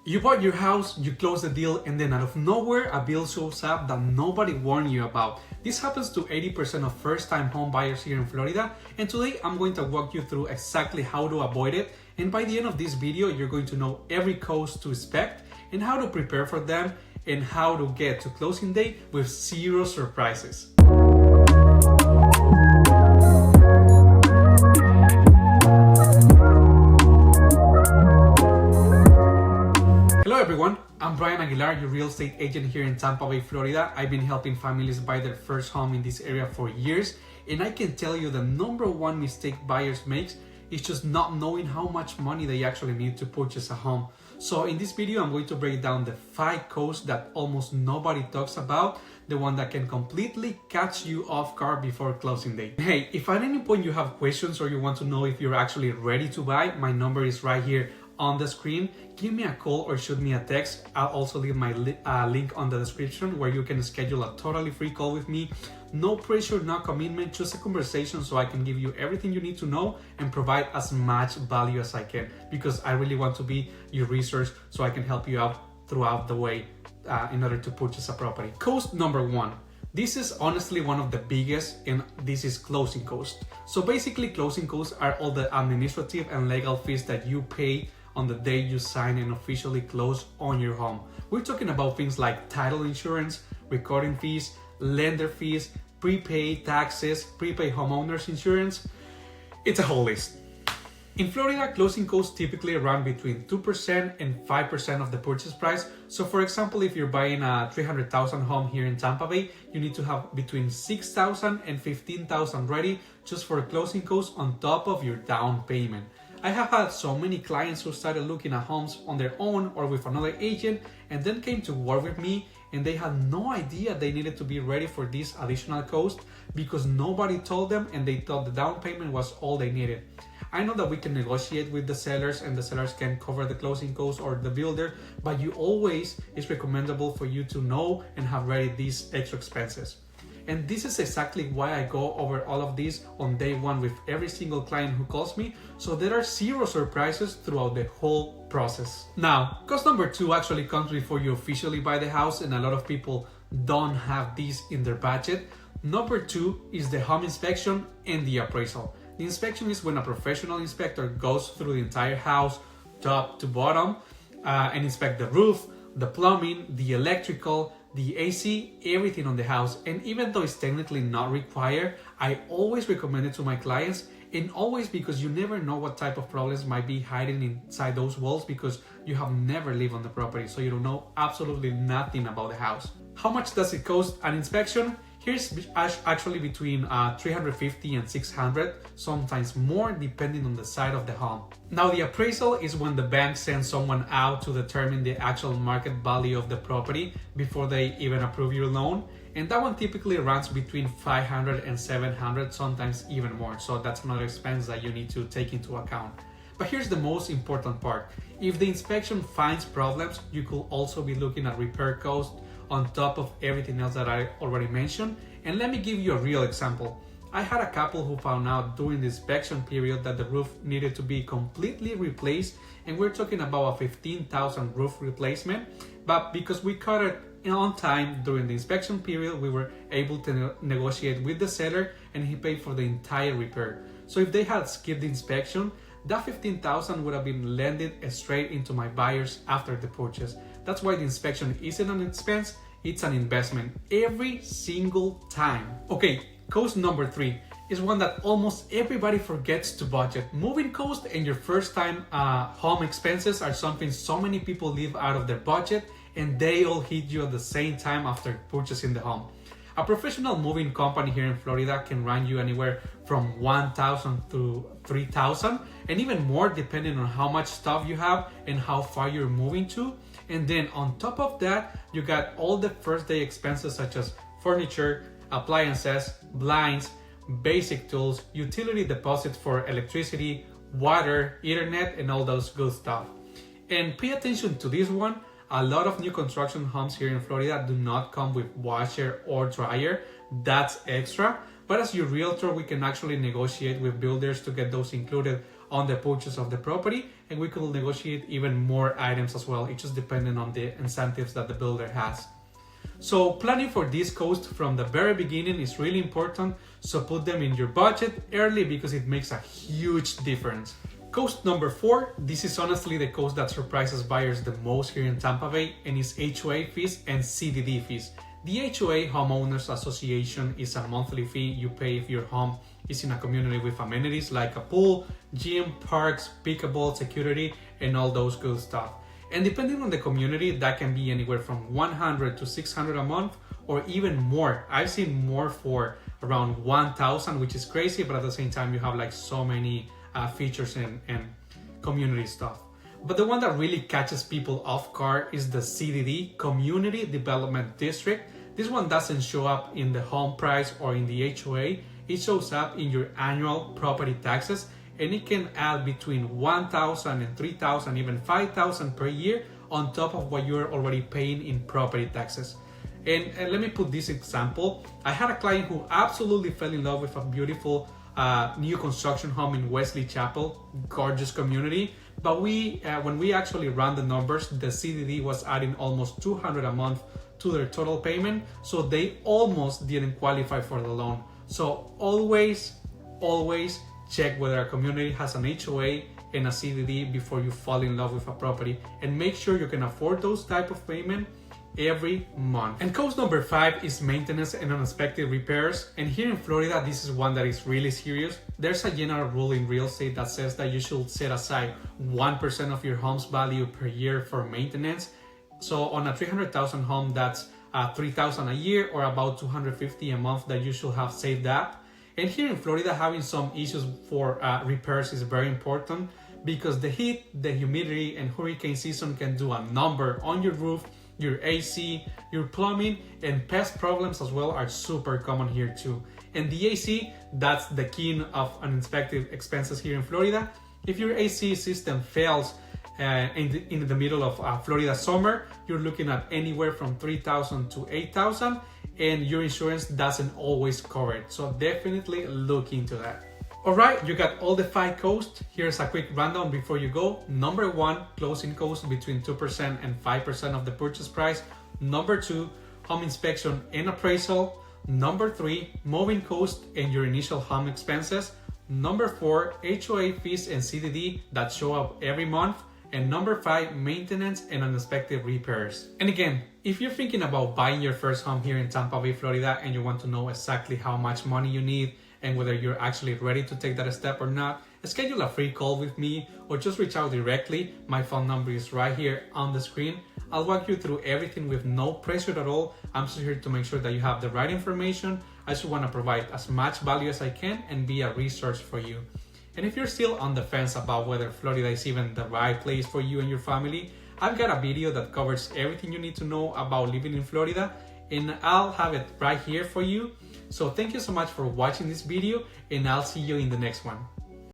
You bought your house, you close the deal, and then out of nowhere, a bill shows up that nobody warned you about. This happens to 80% of first-time home buyers here in Florida, and today I'm going to walk you through exactly how to avoid it. And by the end of this video, you're going to know every cost to expect and how to prepare for them and how to get to closing day with zero surprises. Hello everyone, I'm Bryan Aguilar, your real estate agent here in Tampa Bay, Florida. I've been helping families buy their first home in this area for years, and I can tell you the number one mistake buyers make is just not knowing how much money they actually need to purchase a home. So in this video, I'm going to break down the 5 costs that almost nobody talks about, the one that can completely catch you off guard before closing day. Hey, if at any point you have questions or you want to know if you're actually ready to buy, my number is right here on the screen. Give me a call or shoot me a text. I'll also leave my link on the description where you can schedule a totally free call with me. No pressure, no commitment, just a conversation so I can give you everything you need to know and provide as much value as I can, because I really want to be your resource so I can help you out throughout the way in order to purchase a property. Cost number 1. This is honestly one of the biggest, and this is closing costs. So basically, closing costs are all the administrative and legal fees that you pay on the day you sign and officially close on your home. We're talking about things like title insurance, recording fees, lender fees, prepaid taxes, prepaid homeowners insurance. It's a whole list. In Florida, closing costs typically run between 2% and 5% of the purchase price. So for example, if you're buying a $300,000 home here in Tampa Bay, you need to have between $6,000 and $15,000 ready just for closing costs on top of your down payment. I have had so many clients who started looking at homes on their own or with another agent and then came to work with me, and they had no idea they needed to be ready for this additional cost because nobody told them and they thought the down payment was all they needed. I know that we can negotiate with the sellers and the sellers can cover the closing costs or the builder, but it's recommendable for you to know and have ready these extra expenses. And this is exactly why I go over all of this on day one with every single client who calls me, so there are zero surprises throughout the whole process. Now, cost number 2 actually comes before you officially buy the house, and a lot of people don't have this in their budget. Number 2 is the home inspection and the appraisal. The inspection is when a professional inspector goes through the entire house, top to bottom, and inspect the roof, the plumbing, the electrical, the AC, everything on the house. And even though it's technically not required, I always recommend it to my clients, and always because you never know what type of problems might be hiding inside those walls because you have never lived on the property, so you don't know absolutely nothing about the house. How much does it cost an inspection? Here's actually between $350 and $600, sometimes more depending on the side of the home. Now the appraisal is when the bank sends someone out to determine the actual market value of the property before they even approve your loan. And that one typically runs between $500 and $700, sometimes even more. So that's another expense that you need to take into account. But here's the most important part. If the inspection finds problems, you could also be looking at repair costs on top of everything else that I already mentioned. And let me give you a real example. I had a couple who found out during the inspection period that the roof needed to be completely replaced, and we're talking about a $15,000 roof replacement. But because we caught it on time during the inspection period, we were able to negotiate with the seller and he paid for the entire repair. So if they had skipped the inspection, that $15,000 would have been landed straight into my buyers after the purchase. That's why the inspection isn't an expense, it's an investment every single time. Okay, cost number 3 is one that almost everybody forgets to budget. Moving cost and your first time home expenses are something so many people leave out of their budget, and they all hit you at the same time after purchasing the home. A professional moving company here in Florida can run you anywhere from $1,000 to $3,000 and even more depending on how much stuff you have and how far you're moving to. And then on top of that, you got all the first day expenses such as furniture, appliances, blinds, basic tools, utility deposits for electricity, water, internet, and all those good stuff. And pay attention to this one. A lot of new construction homes here in Florida do not come with washer or dryer. That's extra. But as your realtor, we can actually negotiate with builders to get those included on the purchase of the property, and we could negotiate even more items as well. It's just depending on the incentives that the builder has. So planning for this cost from the very beginning is really important, so put them in your budget early because it makes a huge difference. Cost number 4, this is honestly the cost that surprises buyers the most here in Tampa Bay, and is HOA fees and CDD fees. The HOA, Homeowners Association, is a monthly fee you pay if your home is in a community with amenities like a pool, gym, parks, pickleball, security, and all those good stuff. And depending on the community, that can be anywhere from $100 to $600 a month, or even more. I've seen more for around $1,000, which is crazy, but at the same time, you have like so many features and community stuff. But the one that really catches people off guard is the CDD, Community Development District. This one doesn't show up in the home price or in the HOA. It shows up in your annual property taxes, and it can add between $1,000 and $3,000, even $5,000 per year on top of what you're already paying in property taxes. And let me put this example. I had a client who absolutely fell in love with a beautiful new construction home in Wesley Chapel, gorgeous community. But when we actually ran the numbers, the CDD was adding almost $200 a month to their total payment, so they almost didn't qualify for the loan. So always check whether a community has an HOA and a CDD before you fall in love with a property, and make sure you can afford those type of payment every month. And cost number 5 is maintenance and unexpected repairs. And here in Florida, this is one that is really serious. There's a general rule in real estate that says that you should set aside 1% of your home's value per year for maintenance. So on a 300,000 home, that's $3,000 a year, or about $250 a month that you should have saved up. And here in Florida, having some issues for repairs is very important, because the heat, the humidity, and hurricane season can do a number on your roof, your AC, your plumbing, and pest problems as well are super common here too. And the AC, that's the king of unexpected expenses here in Florida. If your AC system fails in the middle of Florida summer, you're looking at anywhere from $3,000 to $8,000, and your insurance doesn't always cover it. So definitely look into that. Alright, you got all the 5 costs. Here's a quick rundown before you go. Number 1, closing costs between 2% and 5% of the purchase price. Number 2, home inspection and appraisal. Number 3, moving costs and your initial home expenses. Number 4, HOA fees and CDD that show up every month. And number 5, maintenance and unexpected repairs. And again, if you're thinking about buying your first home here in Tampa Bay, Florida, and you want to know exactly how much money you need and whether you're actually ready to take that step or not, schedule a free call with me or just reach out directly. My phone number is right here on the screen. I'll walk you through everything with no pressure at all. I'm just here to make sure that you have the right information. I just want to provide as much value as I can and be a resource for you. And if you're still on the fence about whether Florida is even the right place for you and your family, I've got a video that covers everything you need to know about living in Florida, and I'll have it right here for you. So thank you so much for watching this video, and I'll see you in the next one.